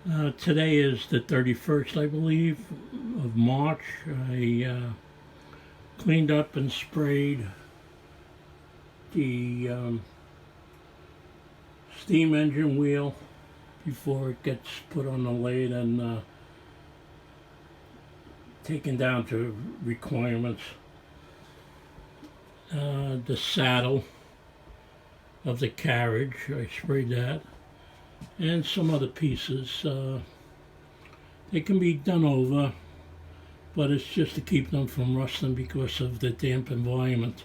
Today is the 31st, I believe, of March. I cleaned up and sprayed the steam engine wheel before it gets put on the lathe and taken down to requirements. The saddle of the carriage, I sprayed that, and some other pieces. They can be done over, but it's just to keep them from rusting because of the damp environment.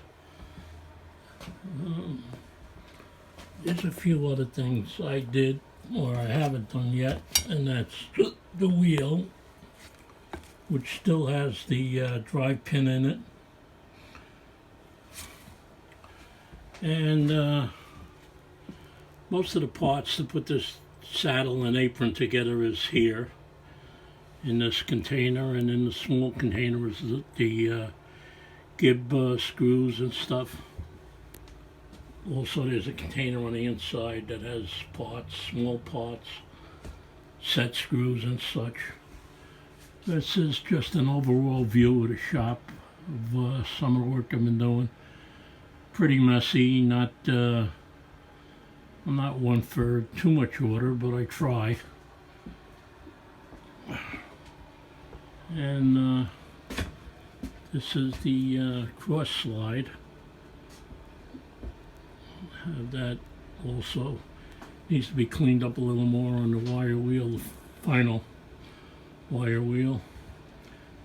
There's a few other things I did or I haven't done yet, and that's the wheel, which still has the drive pin in it, and most of the parts to put this saddle and apron together is here in this container, and in the small container is the gib screws and stuff. Also, there's a container on the inside that has parts, small parts, set screws and such. This is just an overall view of the shop of summer work I've been doing. Pretty messy, not I'm not one for too much order, but I try. And this is the cross slide. Have that also. Needs to be cleaned up a little more on the wire wheel, the final wire wheel.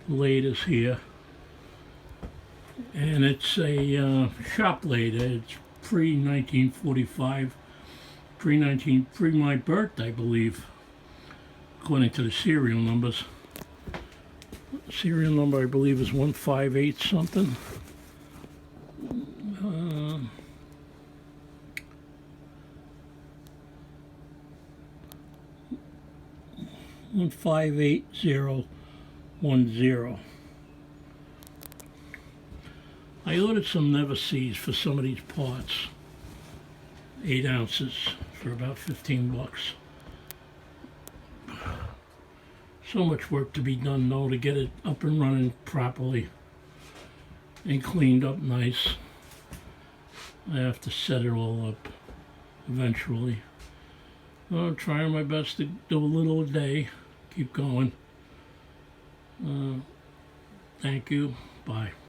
The lathe is here, and it's a shop lathe. It's pre-1945, pre my birth, I believe, according to the serial numbers. Serial number, I believe, is 158 something. 158010. I ordered some Never Seas for some of these parts, 8 ounces for about 15 bucks. So much work to be done though to get it up and running properly and cleaned up nice. I have to set it all up eventually. I'm trying my best to do a little a day. Keep going. Thank you. Bye.